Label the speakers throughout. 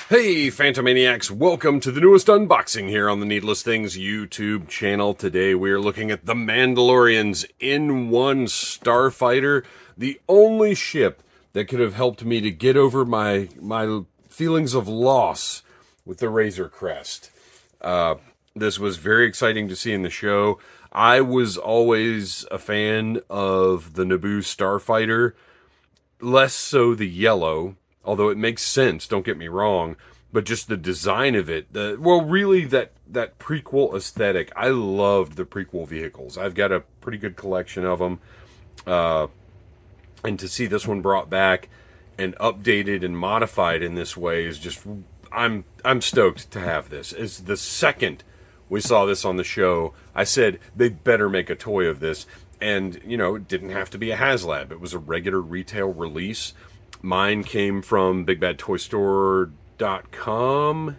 Speaker 1: Hey Phantomaniacs, welcome to the newest unboxing here on the Needless Things YouTube channel. Today we are looking at the Mandalorian's N-1 Starfighter, the only ship that could have helped me to get over my feelings of loss with the Razor Crest. This was very exciting to see in the show. I was always a fan of the Naboo Starfighter, less so the yellow. Although it makes sense, don't get me wrong, but just the design of it, really that prequel aesthetic. I loved the prequel vehicles. I've got a pretty good collection of them, and to see this one brought back and updated and modified in this way is just, I'm stoked to have this. It's the second we saw this on the show, I said they better make a toy of this, and you know, it didn't have to be a HasLab. It was a regular retail release. Mine came from BigBadToyStore.com.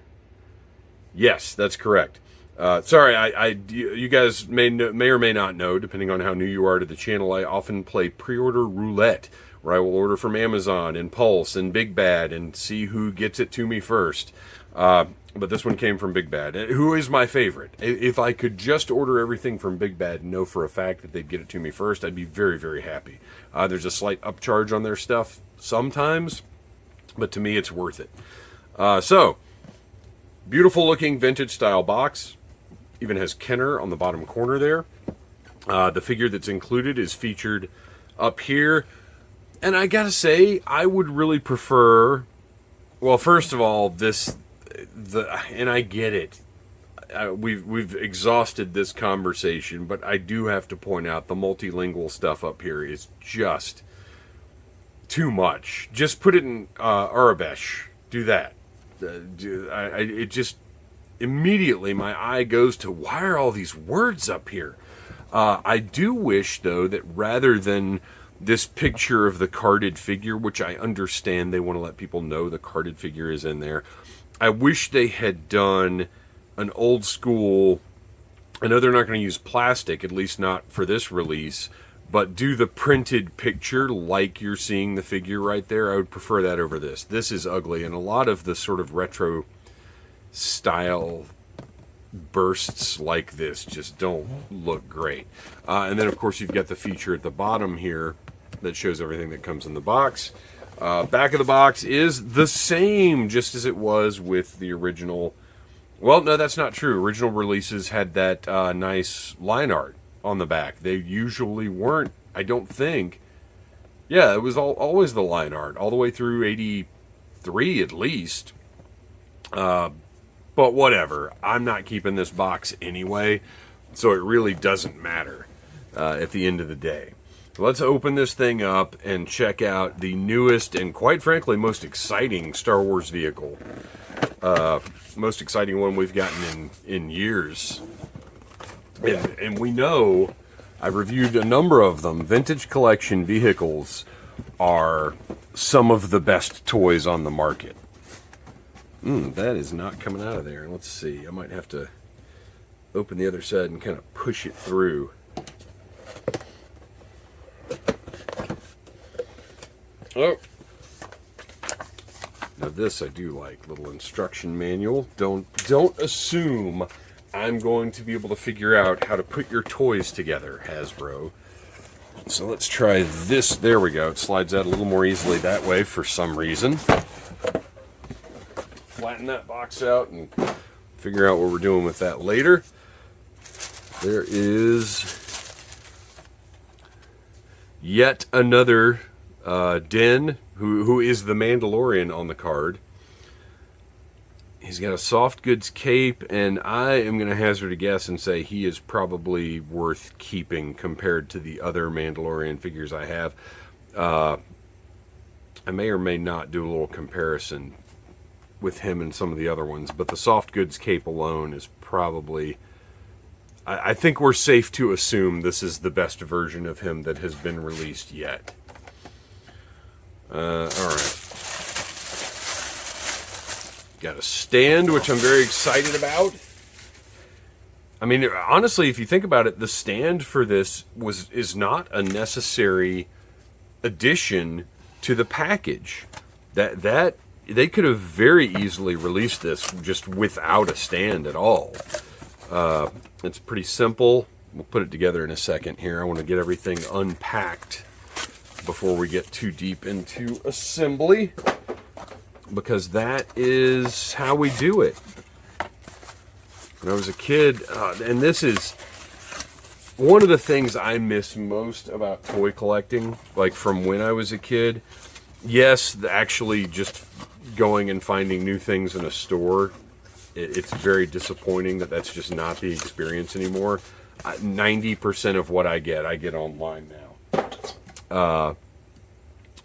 Speaker 1: Yes, that's correct. Sorry, you guys may or may not know, depending on how new you are to the channel, I often play pre-order roulette, where I will order from Amazon and Pulse and Big Bad and see who gets it to me first. But this one came from Big Bad, who is my favorite. If I could just order everything from Big Bad and know for a fact that they'd get it to me first, I'd be very, very happy. There's a slight upcharge on their stuff sometimes, but to me it's worth it. So, beautiful looking vintage style box. Even has Kenner on the bottom corner there. The figure that's included is featured up here. And I gotta say, I would really prefer, well, first of all, and I get it. We've exhausted this conversation, but I do have to point out the multilingual stuff up here is just too much. Just put it in Arabic. Do that. It just immediately my eye goes to, why are all these words up here? I do wish, though, that rather than this picture of the carded figure, which I understand they want to let people know the carded figure is in there, I wish they had done an old school, I know they're not going to use plastic, at least not for this release, but do the printed picture like you're seeing the figure right there. I would prefer that over this. This is ugly, and a lot of the sort of retro style bursts like this just don't look great. And then, of course, you've got the feature at the bottom here that shows everything that comes in the box. Back of the box is the same, just as it was with the original. Well, no, that's not true. Original releases had that nice line art on the back. They usually weren't, I don't think. Yeah, it was always the line art, all the way through 83 at least. But whatever. I'm not keeping this box anyway, so it really doesn't matter at the end of the day. So let's open this thing up and check out the newest and, quite frankly, most exciting Star Wars vehicle. Most exciting one we've gotten in years. And we know, I've reviewed a number of them, vintage collection vehicles are some of the best toys on the market. That is not coming out of there. Let's see, I might have to open the other side and kind of push it through. Oh. Now this I do like, little instruction manual. Don't assume I'm going to be able to figure out how to put your toys together, Hasbro. So let's try this. There we go. It slides out a little more easily that way for some reason. Flatten that box out and figure out what we're doing with that later. There is yet another Den, who is the Mandalorian on the card. He's got a soft goods cape, and I am going to hazard a guess and say he is probably worth keeping compared to the other Mandalorian figures I have. I may or may not do a little comparison with him and some of the other ones, but the soft goods cape alone is probably, I think we're safe to assume this is the best version of him that has been released yet. Alright. Got a stand, which I'm very excited about. I mean, honestly, if you think about it, the stand for this is not a necessary addition to the package. That they could have very easily released this just without a stand at all. It's pretty simple. We'll put it together in a second here. I want to get everything unpacked before we get too deep into assembly, because that is how we do it. When I was a kid, and this is one of the things I miss most about toy collecting, like from when I was a kid. Yes, actually just going and finding new things in a store, it's very disappointing that that's just not the experience anymore. 90% of what I get online now.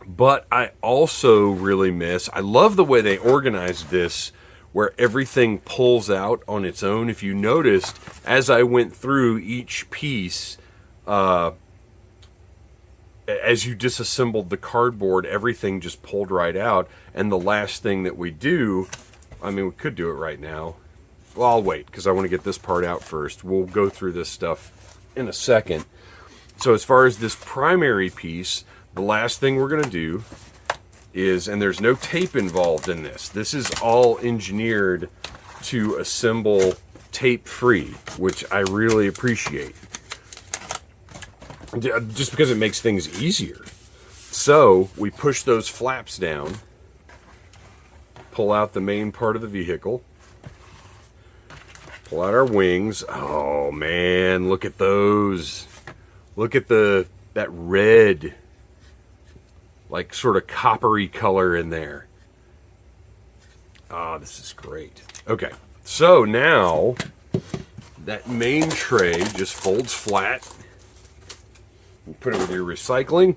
Speaker 1: But I also really miss, I love the way they organized this, where everything pulls out on its own. If you noticed, as I went through each piece, as you disassembled the cardboard, everything just pulled right out. And the last thing that we do, I mean, we could do it right now. Well, I'll wait, because I want to get this part out first. We'll go through this stuff in a second. So as far as this primary piece, the last thing we're going to do is, and there's no tape involved in this. This is all engineered to assemble tape-free, which I really appreciate. Just because it makes things easier. So we push those flaps down, pull out the main part of the vehicle, pull out our wings. Oh man, look at those. Look at that red, like sort of coppery color in there. Ah, this is great. Okay, so now that main tray just folds flat. You put it with your recycling.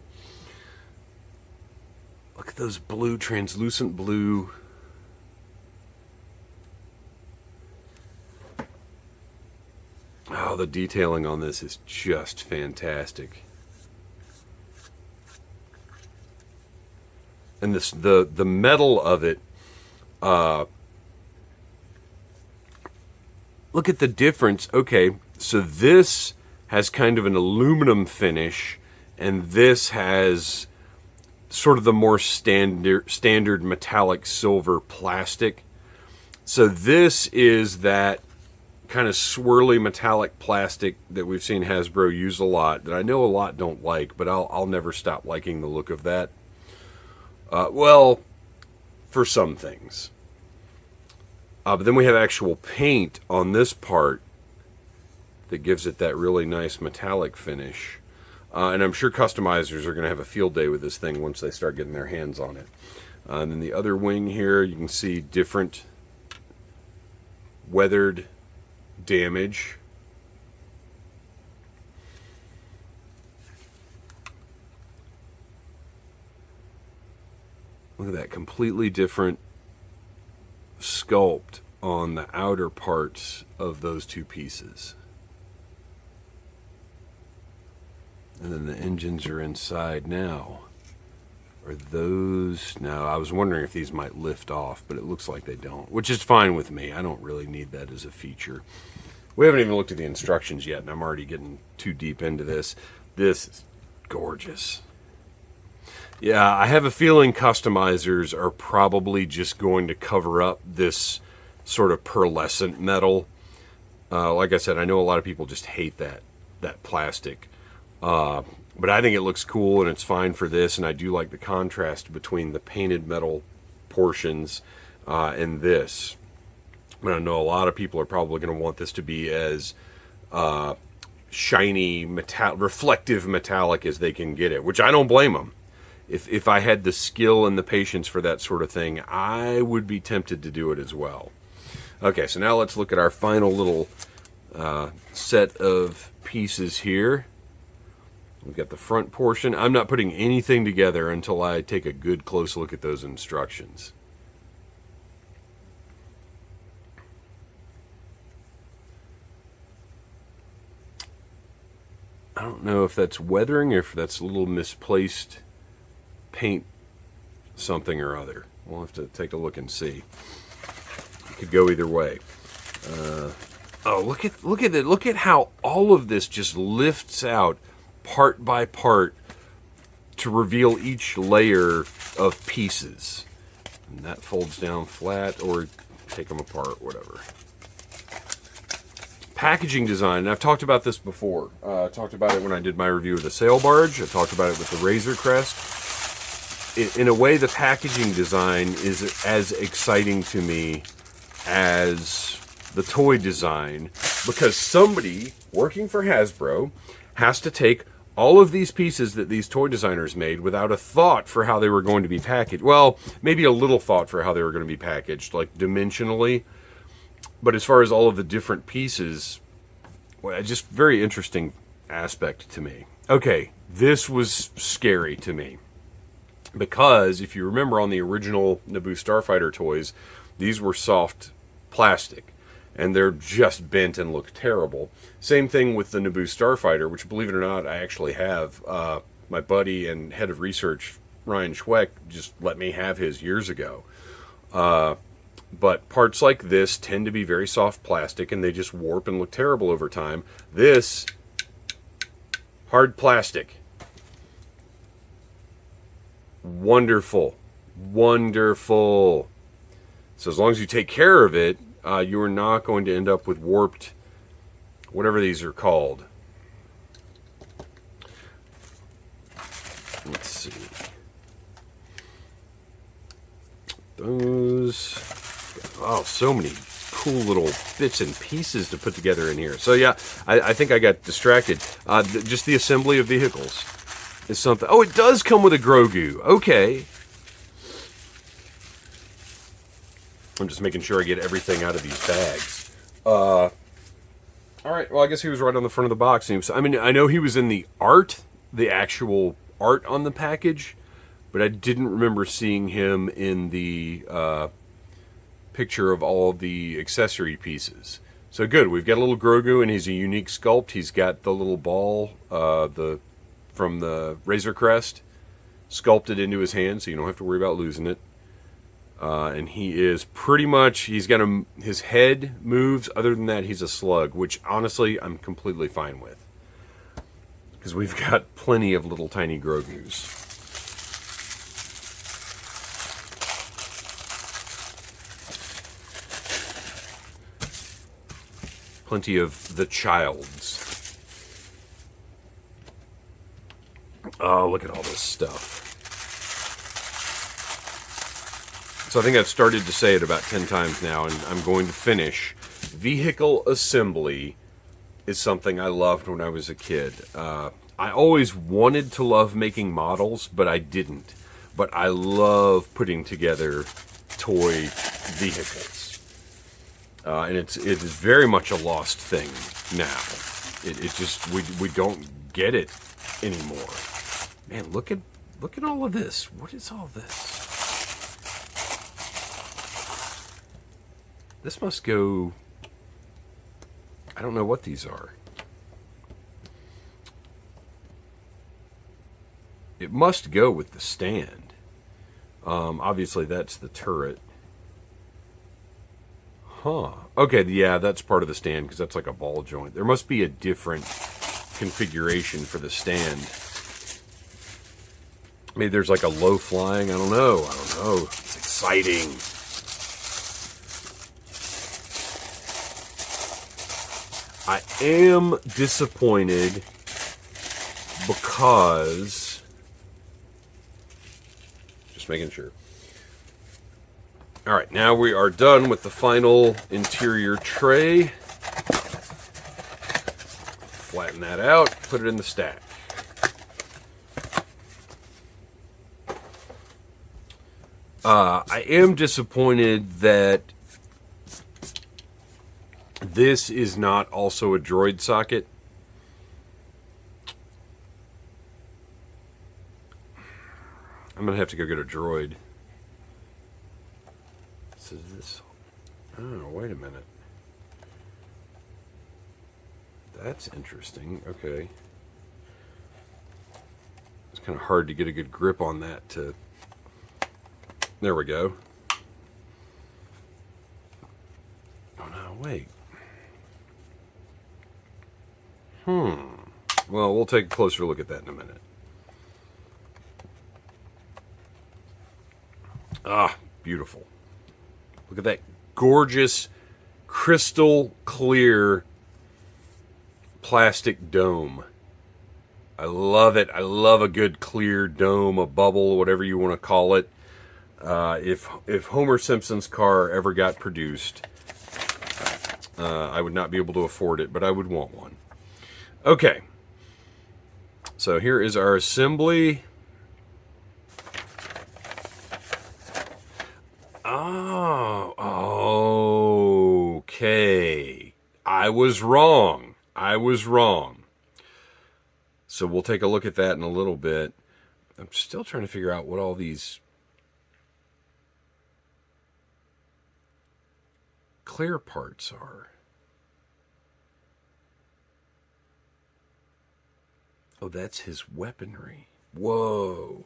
Speaker 1: Look at those blue, translucent blue. Oh, the detailing on this is just fantastic. And this, the metal of it, look at the difference. Okay, so this has kind of an aluminum finish, and this has sort of the more standard metallic silver plastic. So this is that kind of swirly metallic plastic that we've seen Hasbro use a lot, that I know a lot don't like, but I'll never stop liking the look of that. Well, for some things. But then we have actual paint on this part that gives it that really nice metallic finish. And I'm sure customizers are going to have a field day with this thing once they start getting their hands on it. And then the other wing here, you can see different weathered damage. Look at that completely different sculpt on the outer parts of those two pieces. And then the engines are inside now. Are those... No, I was wondering if these might lift off, but it looks like they don't, which is fine with me. I don't really need that as a feature. We haven't even looked at the instructions yet, and I'm already getting too deep into this. This is gorgeous. Yeah, I have a feeling customizers are probably just going to cover up this sort of pearlescent metal. Like I said, I know a lot of people just hate that plastic. But I think it looks cool, and it's fine for this, and I do like the contrast between the painted metal portions and this. And I know a lot of people are probably going to want this to be as shiny, reflective metallic as they can get it, which I don't blame them. If I had the skill and the patience for that sort of thing, I would be tempted to do it as well. Okay, so now let's look at our final little set of pieces here. We've got the front portion. I'm not putting anything together until I take a good close look at those instructions. I don't know if that's weathering or if that's a little misplaced paint something or other. We'll have to take a look and see. It could go either way. Oh, look at it. Look at how all of this just lifts out part by part to reveal each layer of pieces. And that folds down flat, or take them apart, whatever. Packaging design, and I've talked about this before. I talked about it when I did my review of the sail barge. I talked about it with the Razor Crest. In a way, the packaging design is as exciting to me as the toy design, because somebody working for Hasbro has to take all of these pieces that these toy designers made without a thought for how they were going to be packaged. Well, maybe a little thought for how they were going to be packaged, like dimensionally. But as far as all of the different pieces, well, just very interesting aspect to me. Okay, this was scary to me. Because if you remember on the original Naboo Starfighter toys, these were soft plastic. And they're just bent and look terrible. Same thing with the Naboo Starfighter, which, believe it or not, I actually have. My buddy and head of research, Ryan Schweck, just let me have his years ago. But parts like this tend to be very soft plastic, and they just warp and look terrible over time. This, hard plastic. Wonderful. Wonderful. So as long as you take care of it, you are not going to end up with warped, whatever these are called. Let's see. Those, oh, so many cool little bits and pieces to put together in here. So yeah, I think I got distracted. Just the assembly of vehicles is something. Oh, it does come with a Grogu. Okay. I'm just making sure I get everything out of these bags. All right, well, I guess he was right on the front of the box. I mean, I know he was in the art, the actual art on the package, but I didn't remember seeing him in the picture of all the accessory pieces. So good, we've got a little Grogu, and he's a unique sculpt. He's got the little ball from the Razor Crest sculpted into his hand, so you don't have to worry about losing it. And he is pretty much, he's got his head moves. Other than that, he's a slug, which honestly I'm completely fine with, because we've got plenty of little tiny Grogus. Plenty of the childs. Oh, look at all this stuff. So I think I've started to say it about 10 times now, and I'm going to finish. Vehicle assembly is something I loved when I was a kid. I always wanted to love making models, but I didn't. But I love putting together toy vehicles. And it is very much a lost thing now. It just, we don't get it anymore. Man, look at all of this. What is all this? This must go, I don't know what these are. It must go with the stand. Obviously that's the turret. Huh. Okay, yeah, that's part of the stand, because that's like a ball joint. There must be a different configuration for the stand. Maybe there's like a low flying, I don't know. It's exciting. I am disappointed because, just making sure. All right, now we are done with the final interior tray. Flatten that out, put it in the stack. I am disappointed that this is not also a droid socket. I'm gonna have to go get a droid. So this, oh, wait a minute. That's interesting. Okay. It's kind of hard to get a good grip on that to, there we go. Oh no, wait. Well, we'll take a closer look at that in a minute. Beautiful. Look at that gorgeous, crystal clear plastic dome. I love it. I love a good clear dome, a bubble, whatever you want to call it. If Homer Simpson's car ever got produced, I would not be able to afford it, but I would want one. Okay. So here is our assembly. Oh, okay. I was wrong. So we'll take a look at that in a little bit. I'm still trying to figure out what all these clear parts are. Oh, that's his weaponry. Whoa.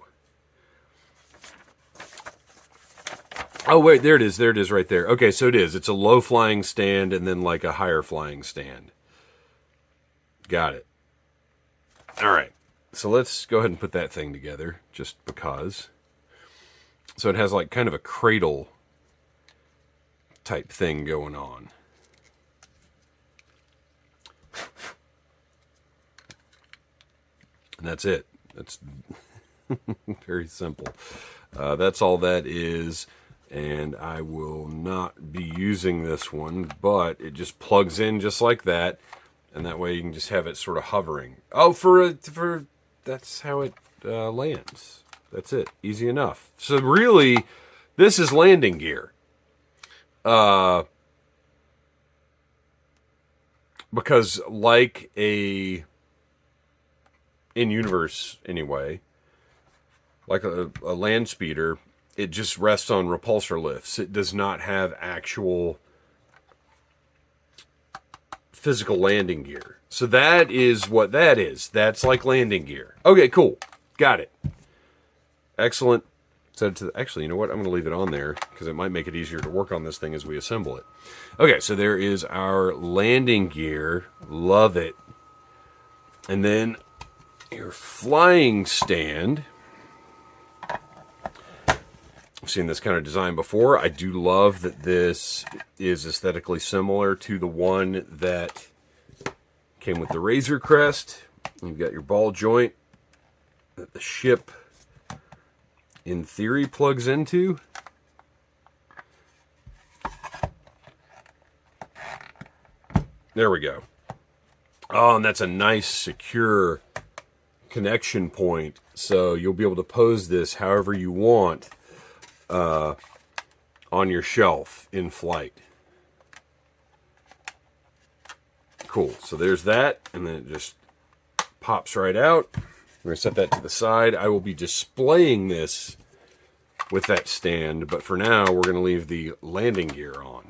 Speaker 1: Oh, wait, there it is. There it is right there. Okay, so it is. It's a low flying stand and then like a higher flying stand. Got it. All right. So let's go ahead and put that thing together just because. So it has like kind of a cradle type thing going on. And that's it. That's very simple. That's all that is. And I will not be using this one, but it just plugs in just like that. And that way you can just have it sort of hovering. Oh, that's how it lands. That's it. Easy enough. So really, this is landing gear. Because like a in-universe anyway, like a land speeder, it just rests on repulsor lifts. It does not have actual physical landing gear. So that is what that is. That's like landing gear. Okay, cool. Got it. Excellent. Actually, you know what? I'm going to leave it on there because it might make it easier to work on this thing as we assemble it. Okay, so there is our landing gear. Love it. And then your flying stand. I've seen this kind of design before. I do love that this is aesthetically similar to the one that came with the Razor Crest. You've got your ball joint that the ship, in theory, plugs into. There we go. Oh, and that's a nice, secure connection point. So you'll be able to pose this however you want on your shelf in flight. Cool. So there's that, and then it just pops right out. We're going to set that to the side. I will be displaying this with that stand, but for now, we're going to leave the landing gear on.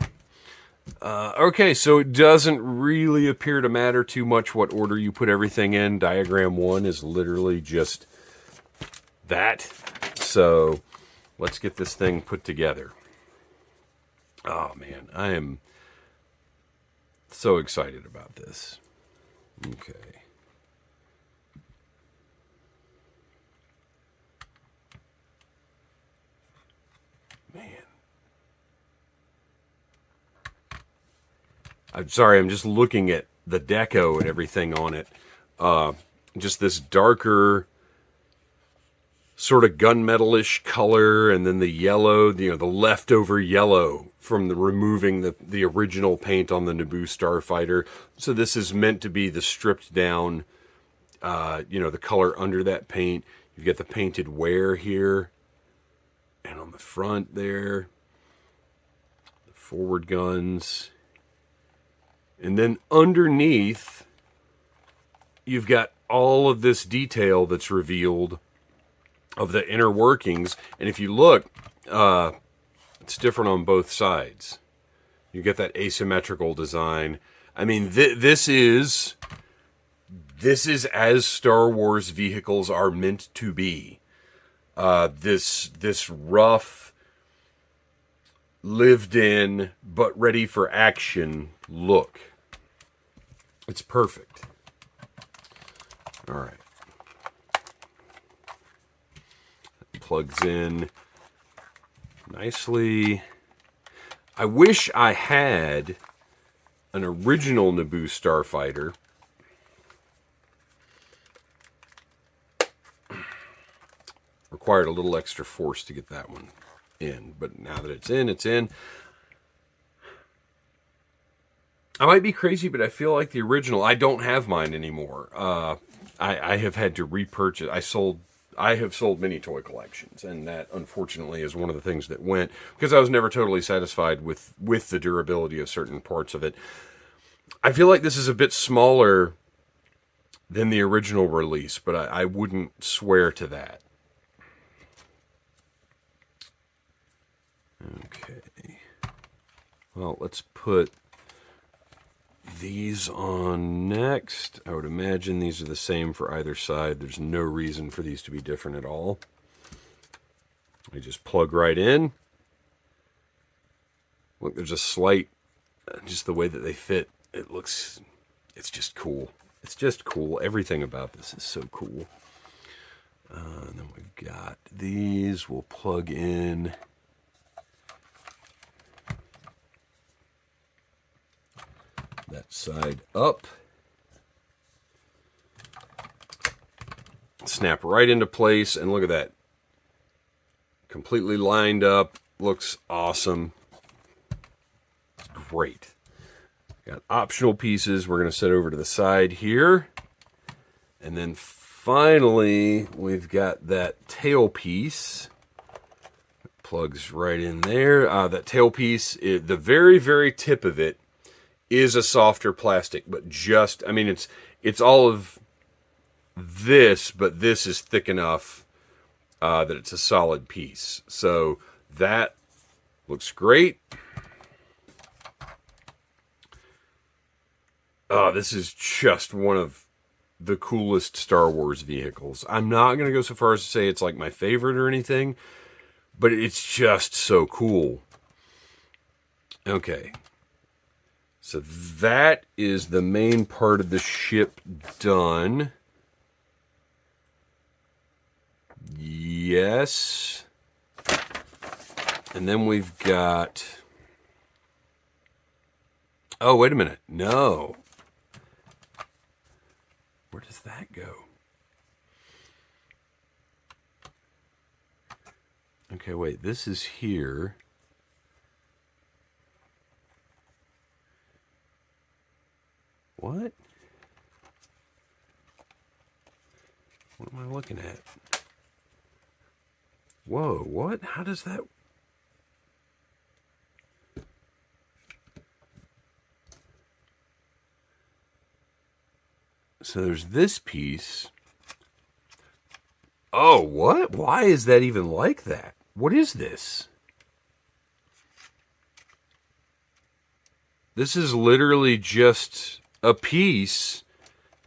Speaker 1: Okay, so it doesn't really appear to matter too much what order you put everything in. Diagram 1 is literally just that. So let's get this thing put together. Oh, man, I am so excited about this. Okay. Man. I'm sorry, I'm just looking at the deco and everything on it. Just this darker, sort of gunmetal-ish color, and then the yellow, the leftover yellow from removing the original paint on the N-1 Starfighter. So this is meant to be the stripped down, the color under that paint. You've got the painted wear here, and on the front there, the forward guns. And then underneath, you've got all of this detail that's revealed of the inner workings. And if you look, it's different on both sides. You get that asymmetrical design. I mean, this is as Star Wars vehicles are meant to be. This rough, lived in, but ready for action look. It's perfect. All right. Plugs in nicely. I wish I had an original Naboo Starfighter. Required a little extra force to get that one in, but now that it's in, it's in. I might be crazy, but I feel like the original, I don't have mine anymore. I have had to repurchase. I have sold many toy collections, and that unfortunately is one of the things that went, because I was never totally satisfied with the durability of certain parts of it. I feel like this is a bit smaller than the original release, but I wouldn't swear to that. Okay. Well, let's put these on next. I would imagine these are the same for either side. There's no reason for these to be different at all. They just plug right in. Look, there's a slight, just the way that they fit, it's just cool. It's just cool. Everything about this is so cool. And then we've got these. We'll plug in. That side up. Snap right into place, and look at that. Completely lined up. Looks awesome. It's great. Got optional pieces we're going to set over to the side here. And then finally, we've got that tail piece. Plugs right in there. That tail piece, the very, very tip of it is a softer plastic, but just, I mean, it's all of this, but this is thick enough that it's a solid piece. So that looks great. This is just one of the coolest Star Wars vehicles. I'm not going to go so far as to say it's like my favorite or anything, but it's just so cool. Okay. So that is the main part of the ship done. Yes. And then we've got... Oh, wait a minute. No. Where does that go? Okay, wait. This is here. What? What am I looking at? Whoa, what? How does that... So there's this piece. Oh, what? Why is that even like that? What is this? This is literally just a piece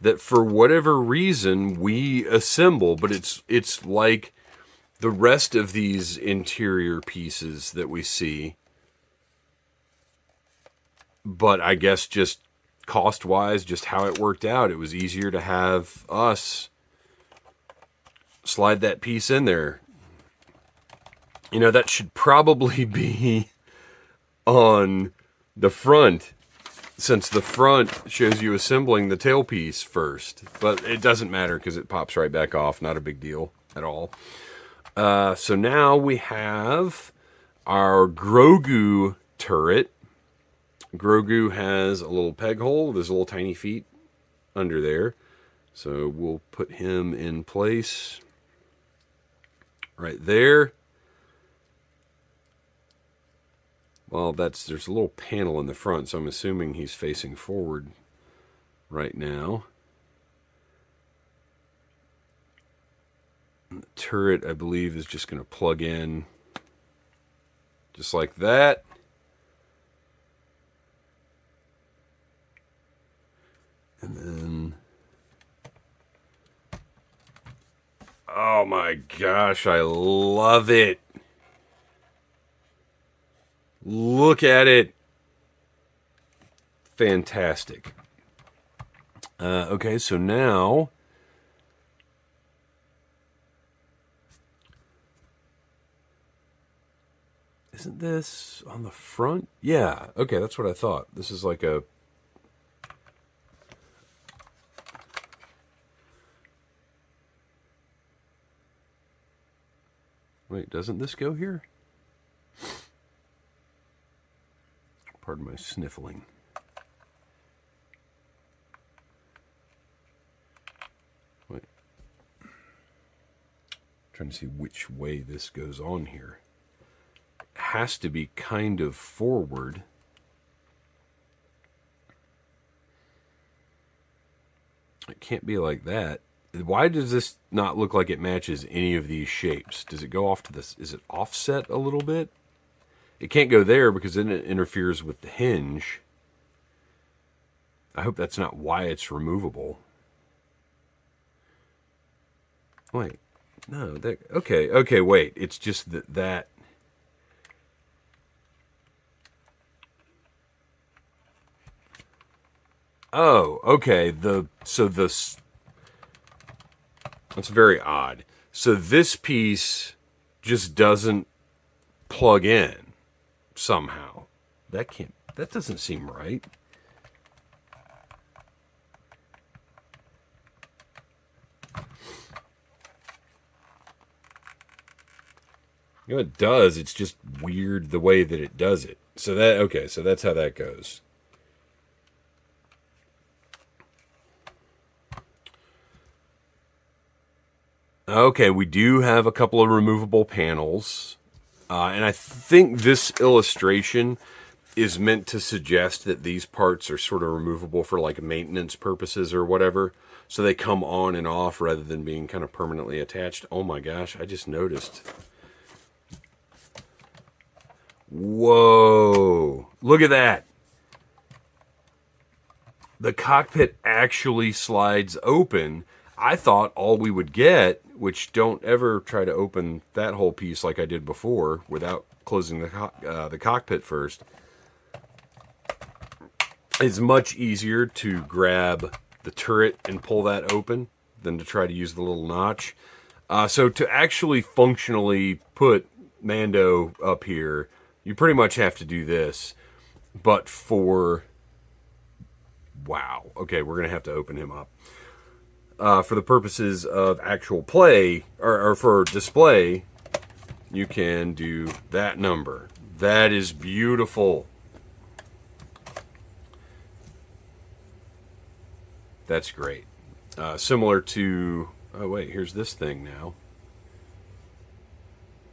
Speaker 1: that for whatever reason we assemble, but it's like the rest of these interior pieces that we see. But I guess just cost-wise, just how it worked out, it was easier to have us slide that piece in there. You know, that should probably be on the front, since the front shows you assembling the tailpiece first. But it doesn't matter because it pops right back off. Not a big deal at all. So now we have our Grogu turret. Grogu has a little peg hole with his little tiny feet under there. So we'll put him in place right there. Well, there's a little panel in the front, so I'm assuming he's facing forward right now. And the turret, I believe, is just going to plug in just like that. And then... Oh my gosh, I love it. Look at it. Fantastic. Okay, so now Isn't this on the front? Yeah, okay, that's what I thought. This is like a... Wait, doesn't this go here? Pardon my sniffling. Wait. Trying to see which way this goes on here. It has to be kind of forward. It can't be like that. Why does this not look like it matches any of these shapes? Does it go off to this? Is it offset a little bit? It can't go there because then it interferes with the hinge. I hope that's not why it's removable. Wait, no, okay, wait. It's just that. Oh, okay. That's very odd. So this piece just doesn't plug in somehow. That doesn't seem right. You know, it does. It's just weird the way that it does it. So that's how that goes. Okay, we do have a couple of removable panels. And I think this illustration is meant to suggest that these parts are sort of removable for like maintenance purposes or whatever. So they come on and off rather than being kind of permanently attached. Oh my gosh, I just noticed. Whoa, look at that. The cockpit actually slides open. I thought all we would get, which don't ever try to open that whole piece like I did before without closing the cockpit first. It's much easier to grab the turret and pull that open than to try to use the little notch. So to actually functionally put Mando up here, you pretty much have to do this. But for... Wow. Okay, we're going to have to open him up. For the purposes of actual play, or for display, you can do that number. That is beautiful. That's great. Similar to... Oh, wait, here's this thing now.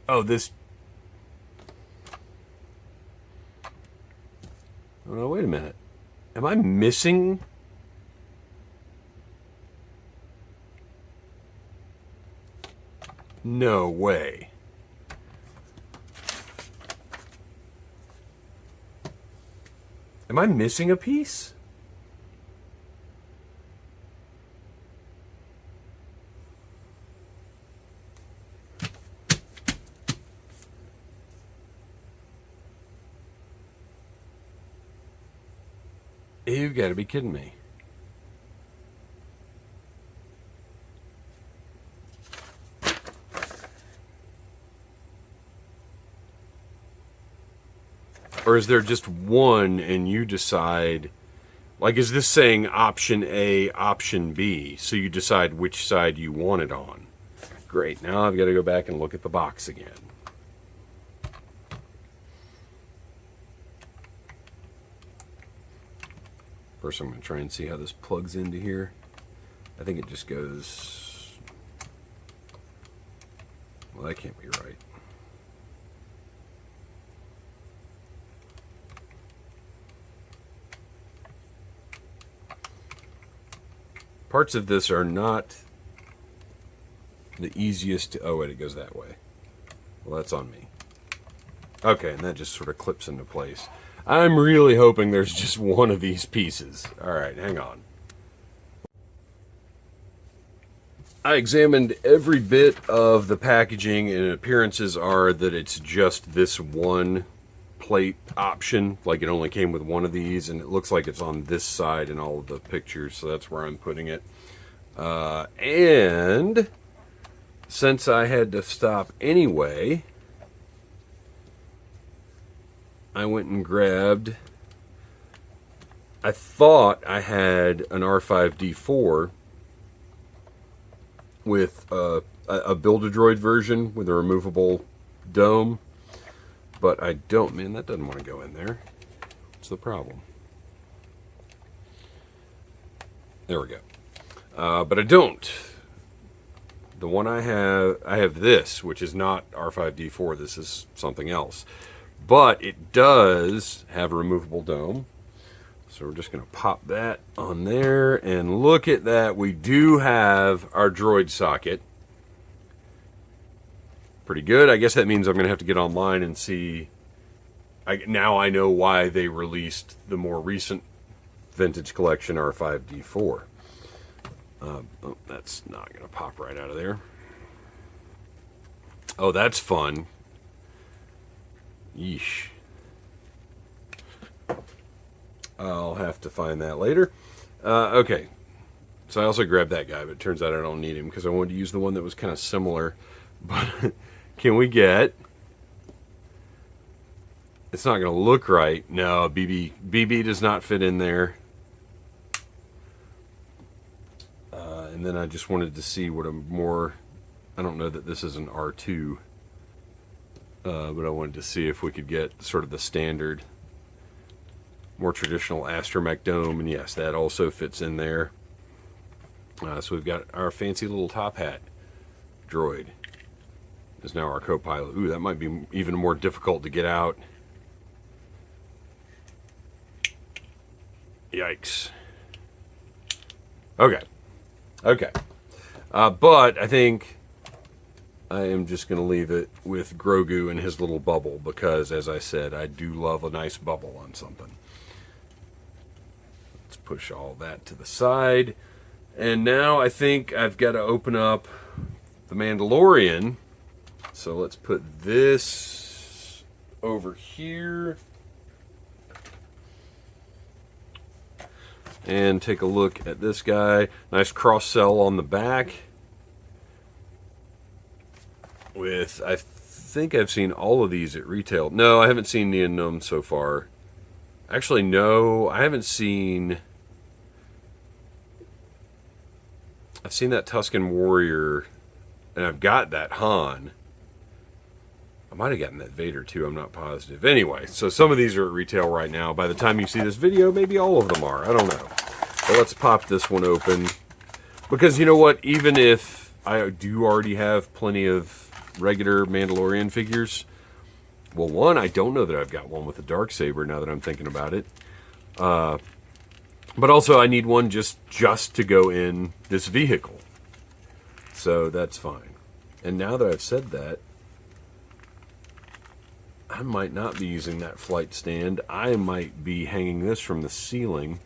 Speaker 1: Oh, this... Oh, no, wait a minute. Am I missing... No way. Am I missing a piece? You've got to be kidding me. Or is there just one and you decide, like, is this saying option A, option B? So you decide which side you want it on. Great, now I've got to go back and look at the box again. First I'm going to try and see how this plugs into here. I think it just goes... Well, that can't be right. Parts of this are not the easiest to... Oh, wait, it goes that way. Well, that's on me. Okay, and that just sort of clips into place. I'm really hoping there's just one of these pieces. All right, hang on. I examined every bit of the packaging, and appearances are that it's just this one plate option. Like, it only came with one of these, and it looks like it's on this side in all of the pictures, so that's where I'm putting it. And since I had to stop anyway, I went and grabbed... I thought I had an R5D4 with a Build-A-Droid version with a removable dome, but I don't. Man, that doesn't want to go in there. What's the problem? There we go. But I don't. The one I have this, which is not R5D4. This is something else. But it does have a removable dome. So we're just going to pop that on there. And look at that. We do have our droid socket. Pretty good. I guess that means I'm going to have to get online and see. Now I know why they released the more recent Vintage Collection R5D4. Oh, that's not going to pop right out of there. Oh, that's fun. Yeesh. I'll have to find that later. Okay. So I also grabbed that guy, but it turns out I don't need him because I wanted to use the one that was kind of similar. But can we get... It's not going to look right. No, BB does not fit in there. And then I just wanted to see what a more... I don't know that this is an R2. But I wanted to see if we could get sort of the standard... more traditional astromech dome, and yes, that also fits in there. So we've got our fancy little top hat droid is now our co-pilot. Ooh, that might be even more difficult to get out. Yikes. Okay. But I think I am just going to leave it with Grogu and his little bubble because, as I said, I do love a nice bubble on something. Push all that to the side. And now I think I've got to open up the Mandalorian. So let's put this over here. And take a look at this guy. Nice cross-sell on the back. With, I think I've seen all of these at retail. No, I haven't seen the N-1 so far. Actually, no, I haven't seen... I've seen that Tusken Warrior, and I've got that Han. I might have gotten that Vader, too. I'm not positive. Anyway, so some of these are at retail right now. By the time you see this video, maybe all of them are. I don't know. But let's pop this one open. Because you know what? Even if I do already have plenty of regular Mandalorian figures, well, one, I don't know that I've got one with a Darksaber now that I'm thinking about it. But also, I need one just to go in this vehicle. So that's fine. And now that I've said that, I might not be using that flight stand. I might be hanging this from the ceiling.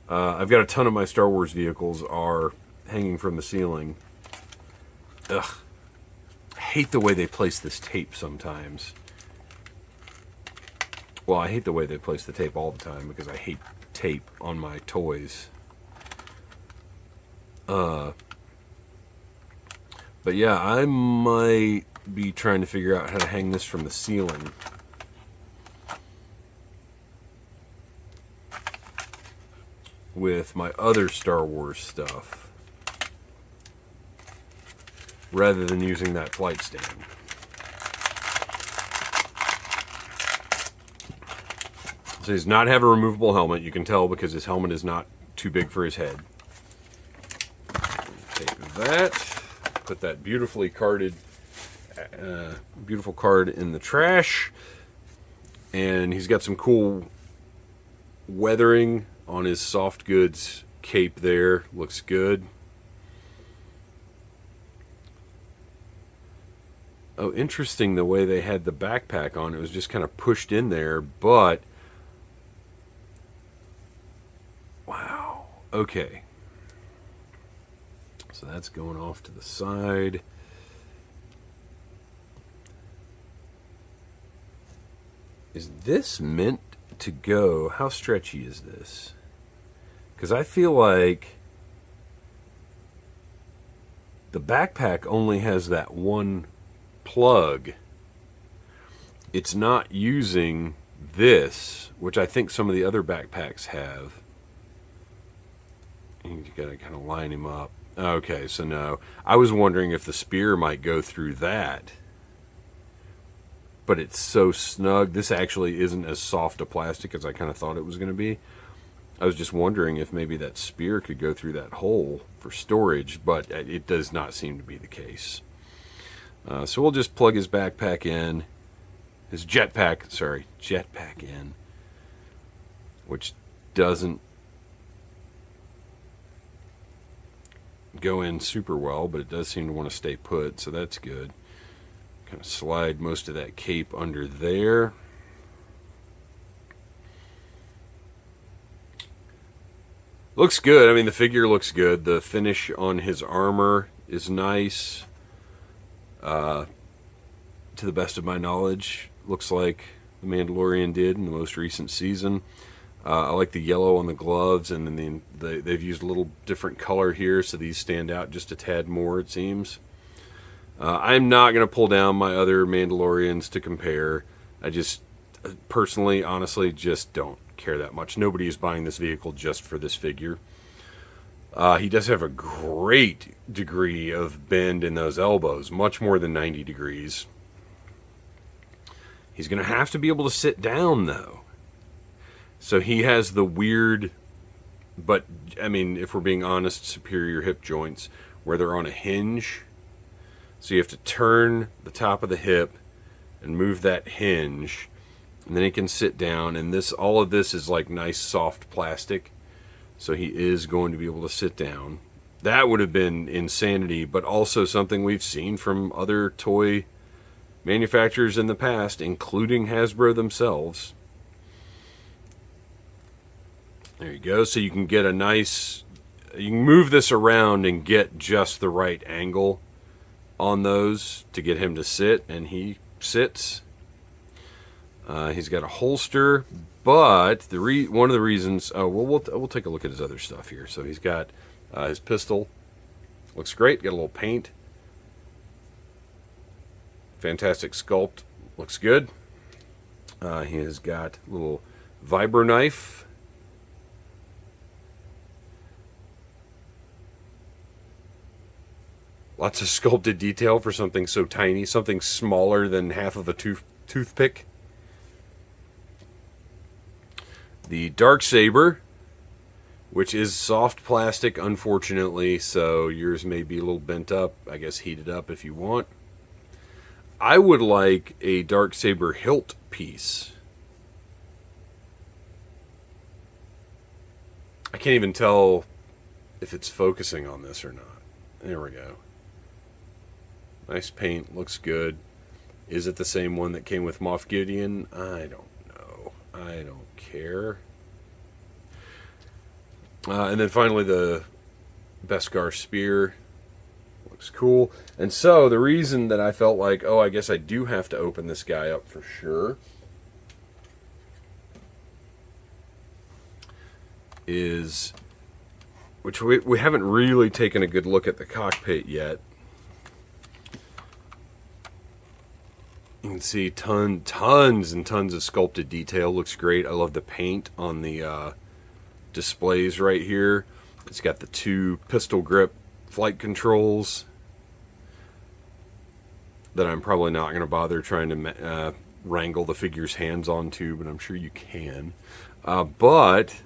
Speaker 1: I've got a ton of my Star Wars vehicles are hanging from the ceiling. Ugh. I hate the way they place this tape sometimes. Well, I hate the way they place the tape all the time because I hate tape on my toys. But yeah, I might be trying to figure out how to hang this from the ceiling. With my other Star Wars stuff. Rather than using that flight stand. So he does not have a removable helmet. You can tell because his helmet is not too big for his head. Take that. Put that beautifully carded, beautiful card in the trash. And he's got some cool weathering on his soft goods cape there. Looks good. Oh, interesting the way they had the backpack on. It was just kind of pushed in there, but... Wow. Okay. So that's going off to the side. Is this meant to go? How stretchy is this? Because I feel like the backpack only has that one plug. It's not using this, which I think some of the other backpacks have. You gotta kind of line him up. Okay, so no. I was wondering if the spear might go through that. But it's so snug. This actually isn't as soft a plastic as I kind of thought it was going to be. I was just wondering if maybe that spear could go through that hole for storage, but it does not seem to be the case. So we'll just plug his backpack in. His jetpack in. Which doesn't go in super well, but it does seem to want to stay put, so that's good. Kind of slide most of that cape under there. Looks good. I mean, the figure looks good. The finish on his armor is nice. To the best of my knowledge, looks like the Mandalorian did in the most recent season. I like the yellow on the gloves, and then they've used a little different color here, so these stand out just a tad more, it seems. I'm not going to pull down my other Mandalorians to compare. I just, personally, honestly, just don't care that much. Nobody is buying this vehicle just for this figure. He does have a great degree of bend in those elbows, much more than 90 degrees. He's going to have to be able to sit down, though. So he has the weird, but, I mean, if we're being honest, superior hip joints, where they're on a hinge. So you have to turn the top of the hip and move that hinge, and then he can sit down. And all of this is like nice soft plastic, so he is going to be able to sit down. That would have been insanity, but also something we've seen from other toy manufacturers in the past, including Hasbro themselves. There you go. So you can get you can move this around and get just the right angle on those to get him to sit, and he sits. He's got a holster, but one of the reasons. Oh, well, we'll take a look at his other stuff here. So he's got his pistol. Looks great. Got a little paint. Fantastic sculpt. Looks good. He has got a little vibro knife. Lots of sculpted detail for something so tiny, something smaller than half of a toothpick. The Darksaber, which is soft plastic, unfortunately, so yours may be a little bent up. I guess heated up if you want. I would like a Darksaber hilt piece. I can't even tell if it's focusing on this or not. There we go. Nice paint, looks good. Is it the same one that came with Moff Gideon? I don't know. I don't care. And then finally the Beskar spear. Looks cool. And so the reason that I felt like, oh, I guess I do have to open this guy up for sure, is, which we haven't really taken a good look at the cockpit yet. You can see tons and tons of sculpted detail. Looks great. I love the paint on the displays right here. It's got the 2 pistol grip flight controls that I'm probably not going to bother trying to wrangle the figure's hands onto, but I'm sure you can. But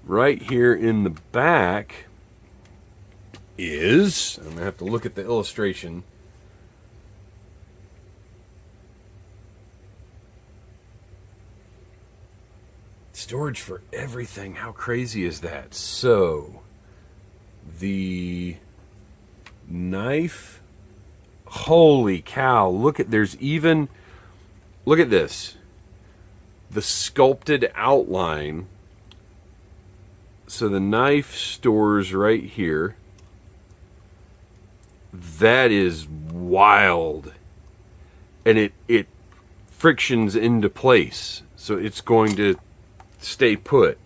Speaker 1: right here in the back is, I'm going to have to look at the illustration. Storage for everything. How crazy is that? So, the knife, holy cow, look at this. The sculpted outline. So the knife stores right here. That is wild. And it frictions into place. So it's going to stay put.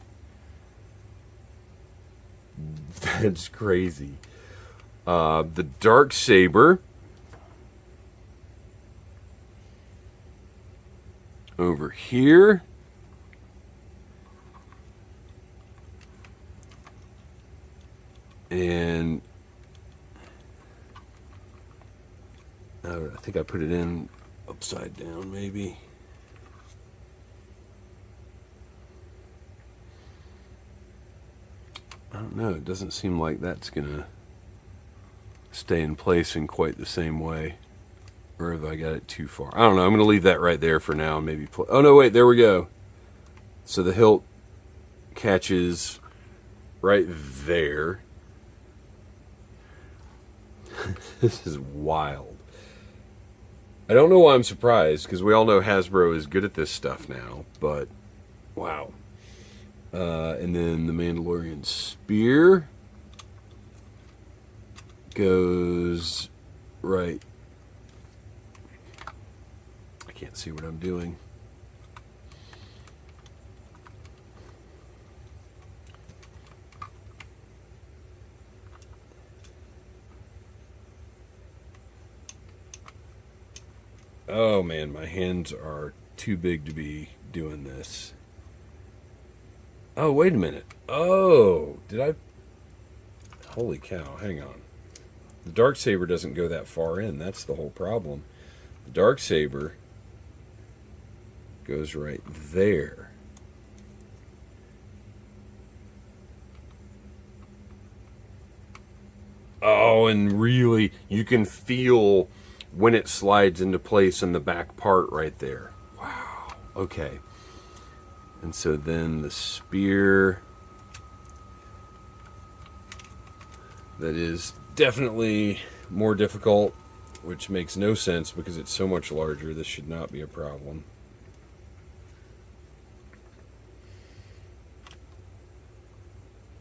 Speaker 1: That's crazy. The Darksaber. over here. And I think I put it in upside down, maybe. I don't know. It doesn't seem like that's going to stay in place in quite the same way. Or have I got it too far? I don't know. I'm going to leave that right there for now. Maybe oh, no, wait. There we go. So the hilt catches right there. This is wild. I don't know why I'm surprised, because we all know Hasbro is good at this stuff now, but wow. And then the Mandalorian spear goes right. I can't see what I'm doing. Oh man, my hands are too big to be doing this. Oh, wait a minute. Oh, did I? Holy cow, hang on. The Darksaber doesn't go that far in. That's the whole problem. The Darksaber goes right there. Oh, and really, you can feel when it slides into place in the back part right there. Wow. Okay. And so then the spear, that is definitely more difficult, which makes no sense because it's so much larger. This should not be a problem.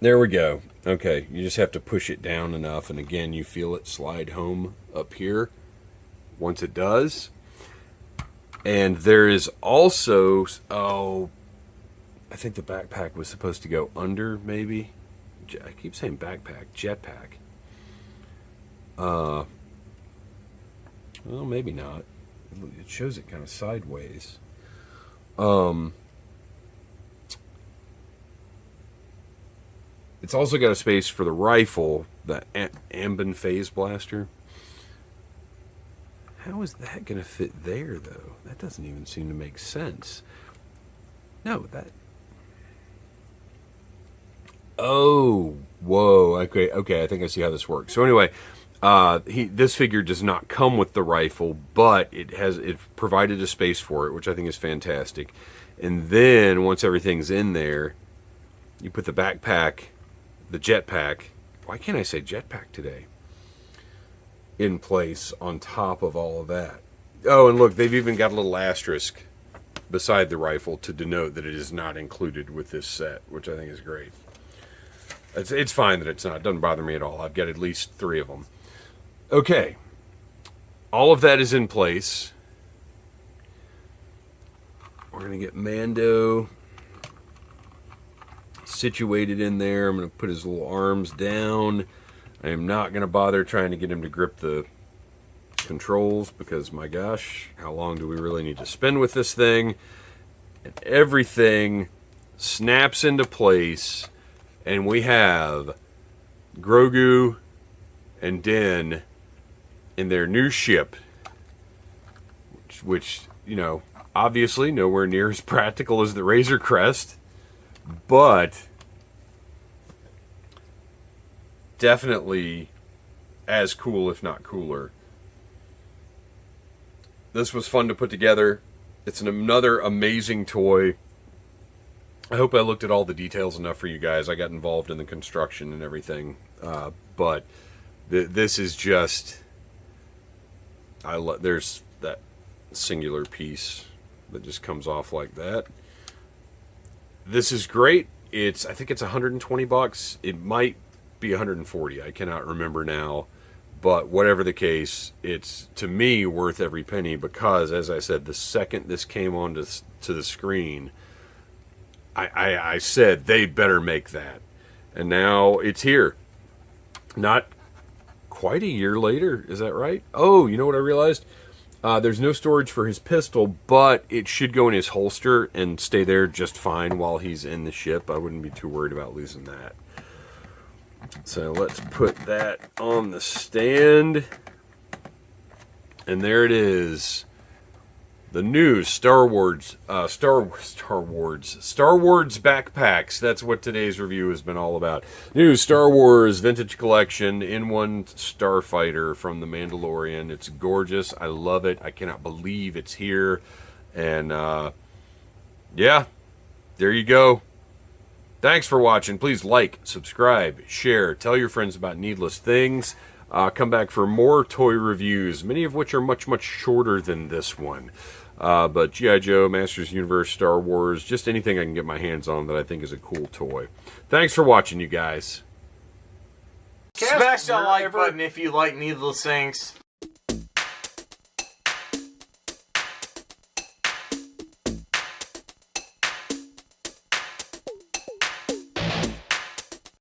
Speaker 1: There we go. Okay, you just have to push it down enough, and again, you feel it slide home up here once it does. And there is also, oh, I think the backpack was supposed to go under, maybe. I keep saying backpack, jetpack. Well, maybe not. It shows it kind of sideways. It's also got a space for the rifle, the Ambon Phase Blaster. How is that going to fit there, though? That doesn't even seem to make sense. No, that... Oh, whoa. Okay, I think I see how this works. So anyway, this figure does not come with the rifle, but it provided a space for it, which I think is fantastic. And then once everything's in there, you put the backpack, the jetpack. Why can't I say jetpack today? In place on top of all of that. Oh, and look, they've even got a little asterisk beside the rifle to denote that it is not included with this set, which I think is great. It's fine that it's not. It doesn't bother me at all. I've got at least 3 of them. Okay. All of that is in place. We're going to get Mando situated in there. I'm going to put his little arms down. I am not going to bother trying to get him to grip the controls because, my gosh, how long do we really need to spend with this thing? And everything snaps into place. And we have Grogu and Din in their new ship, which, you know, obviously nowhere near as practical as the Razor Crest, but definitely as cool, if not cooler. This was fun to put together. It's another amazing toy. I hope I looked at all the details enough for you guys. I got involved in the construction and everything. But this is just... there's that singular piece that just comes off like that. This is great. I think it's $120. It might be 140. I cannot remember now. But whatever the case, it's, to me, worth every penny because, as I said, the second this came on to the screen, I said they better make that. And now it's here. Not quite a year later, is that right? Oh, you know what I realized? There's no storage for his pistol, but it should go in his holster and stay there just fine while he's in the ship. I wouldn't be too worried about losing that. So let's put that on the stand. And there it is. The new Star Wars backpacks. That's what today's review has been all about. New Star Wars Vintage Collection N-1 Starfighter from the Mandalorian. It's gorgeous. I love it. I cannot believe it's here. And yeah, there you go. Thanks for watching. Please like, subscribe, share, tell your friends about Needless Things. Come back for more toy reviews, many of which are much, much shorter than this one. But G.I. Joe, Masters Universe, Star Wars, just anything I can get my hands on that I think is a cool toy. Thanks for watching, you guys.
Speaker 2: Smash that like button if you like Needless Things.